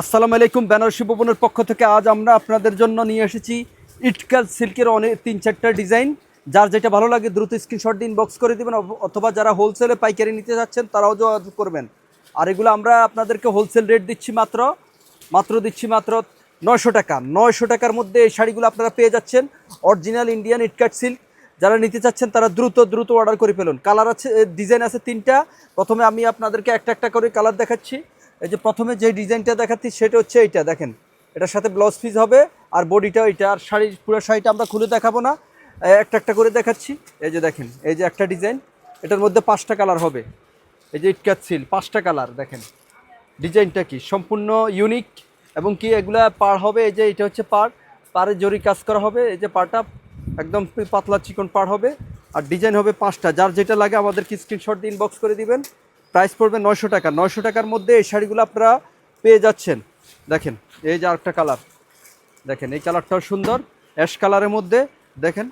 আসসালামু আলাইকুম। বেনারসি ভবনের পক্ষ থেকে আজ আমরা আপনাদের জন্য নিয়ে এসেছি ইটকাল সিল্কের অনেক 3-4টা ডিজাইন। যার যেটা ভালো লাগে দ্রুত স্ক্রিনশট দিয়ে ইনবক্স করে দিবেন, অথবা যারা হোলসেলে পাইকারি নিতে যাচ্ছেন তারাও যোগাযোগ করবেন। আর এগুলো আমরা আপনাদেরকে হোলসেল রেট দিচ্ছি মাত্র 900 টাকা। 900 টাকার মধ্যে এই শাড়িগুলো আপনারা পেয়ে যাচ্ছেন অরিজিনাল ইন্ডিয়ান ইটকাট সিল্ক। যারা নিতে চাচ্ছেন তারা দ্রুত অর্ডার করে ফেলুন। কালার আছে, ডিজাইন আছে 3টা। প্রথমে আমি আপনাদেরকে একটা করে কালার দেখাচ্ছি। এই যে প্রথমে যে ডিজাইনটা দেখাচ্ছি সেটা হচ্ছে এইটা, দেখেন এটার সাথে ব্লাউজ পিস হবে আর বডিটাও এটা। আর পুরো শাড়িটা আমরা খুলে দেখাবো না, একটা করে দেখাচ্ছি। এই যে দেখেন, এই যে একটা ডিজাইন, এটার মধ্যে 5টা কালার হবে। এই যে ইটকাট সিল্ক 5টা কালার, দেখেন ডিজাইনটা কি সম্পূর্ণ ইউনিক। এবং কি এগুলা পার হবে, এই যে এটা হচ্ছে পাড়ে জরি কাজ করা হবে। এই যে পাড়টা একদম পাতলা চিকন পাড় হবে। আর ডিজাইন হবে 5টা। যার যেটা লাগে আমাদেরকে স্ক্রিনশট দিয়ে ইনবক্স করে দিবেন। প্রাইস পড়বে 900 টাকা। 900 টাকার মধ্যে এই শাড়িগুলো আপনারা পেয়ে যাচ্ছেন। দেখেন এই যে আরেকটা কালার, দেখেন এই কালারটাও সুন্দর, অ্যাশ কালারের মধ্যে। দেখেন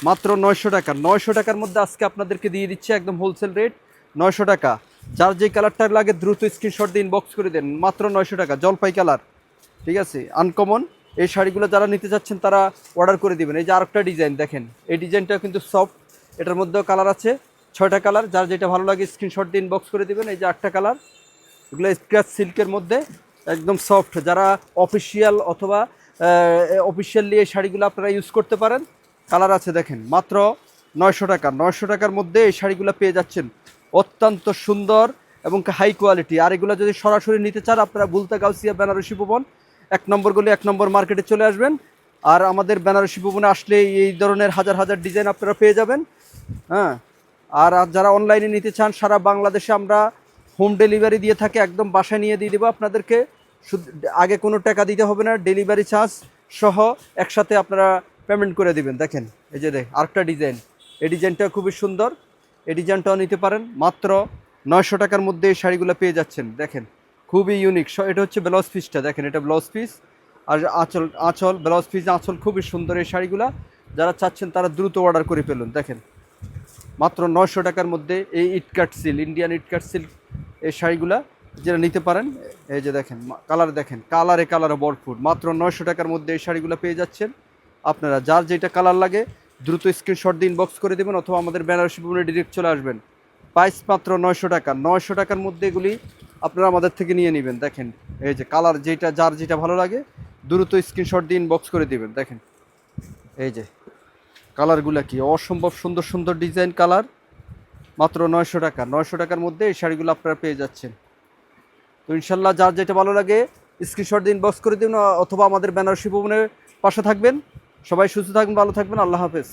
মাত্র 900 টাকা। 900 টাকার মধ্যে আজকে আপনাদেরকে দিয়ে দিচ্ছে একদম হোলসেল রেট 900 টাকা। যার যে কালারটা লাগে দ্রুত স্ক্রিনশট দিয়ে ইনবক্স করে দেন। মাত্র 900 টাকা, জলপাই কালার, ঠিক আছে, আনকমন। এই শাড়িগুলো যারা নিতে চাচ্ছেন তারা অর্ডার করে দিবেন। এই যে আরেকটা ডিজাইন, দেখেন এই ডিজাইনটা কিন্তু সফট, এটার মধ্যেও কালার আছে 6টা কালার। যার যেটা ভালো লাগে স্ক্রিনশট দিয়ে ইনবক্স করে দিবেন। এই যে 8টা কালার, এগুলো স্ক্র্যাচ সিল্কের মধ্যে একদম সফট। যারা অফিসিয়াল অথবা অফিসিয়ালি এই শাড়িগুলো আপনারা ইউজ করতে পারেন। কালার আছে দেখেন, মাত্র 900 টাকা। 900 টাকার মধ্যে এই শাড়িগুলো পেয়ে যাচ্ছেন, অত্যন্ত সুন্দর এবং হাই কোয়ালিটি। আর এগুলো যদি সরাসরি নিতে চান আপনারা বুলতা গাউসিয়া বেনারসি ভবন 1 নম্বর গলি 1 নম্বর মার্কেটে চলে আসবেন। আর আমাদের বেনারসি ভবনে আসলে এই ধরনের হাজার ডিজাইন আপনারা পেয়ে যাবেন। হ্যাঁ, আর যারা অনলাইনে নিতে চান সারা বাংলাদেশে আমরা হোম ডেলিভারি দিয়ে থাকি, একদম বাসায় নিয়ে দিয়ে দেবো আপনাদেরকে। শুধু আগে কোনো টাকা দিতে হবে না, ডেলিভারি চার্জ সহ একসাথে আপনারা পেমেন্ট করে দিবেন। দেখেন এই যে আরেকটা ডিজাইন, এই ডিজাইনটা খুবই সুন্দর, এই ডিজাইনটাও নিতে পারেন। মাত্র 900 টাকার মধ্যে এই শাড়িগুলো পেয়ে যাচ্ছেন। দেখেন খুবই ইউনিক। এটা হচ্ছে ব্লাউজ পিসটা, দেখেন এটা ব্লাউজ পিস। আর আঁচল ব্লাউজ পিস আঁচল খুবই সুন্দর। এই শাড়িগুলো যারা চাচ্ছেন তারা দ্রুত অর্ডার করে ফেলুন। দেখেন মাত্র 900 টাকার মধ্যে এই ইটকাট সিল্ক, ইন্ডিয়ান ইটকাট সিল্ক এই শাড়িগুলা যেটা নিতে পারেন। এই যে দেখেন কালার, দেখেন কালারে ভরপুর। মাত্র 900 টাকার মধ্যে এই শাড়িগুলো পেয়ে যাচ্ছেন আপনারা। যার যেটা কালার লাগে দ্রুত স্ক্রিনশট দিয়ে ইনবক্স করে দেবেন, অথবা আমাদের বেনারসি ভবনে ডিরেক্ট চলে আসবেন। প্রাইস মাত্র 900 টাকা। 900 টাকার মধ্যে এগুলি আপনারা আমাদের থেকে নিয়ে নেবেন। দেখেন এই যে কালার, যার যেটা ভালো লাগে দ্রুত স্ক্রিনশট দিয়ে ইনবক্স করে দেবেন। দেখেন এই যে কালারগুলো কি অসম্ভব সুন্দর ডিজাইন কালার। মাত্র 900 টাকা। 900 টাকার মধ্যে এই শাড়িগুলো আপনারা পেয়ে যাচ্ছেন। তো ইনশাল্লাহ যার যেটা ভালো লাগে স্ক্রিনশট দিয়ে ইনবক্স করে দিন, অথবা আমাদের বেনারসি ভবনের পাশে থাকবেন। সবাই সুস্থ থাকবেন, ভালো থাকবেন। আল্লাহ হাফেজ।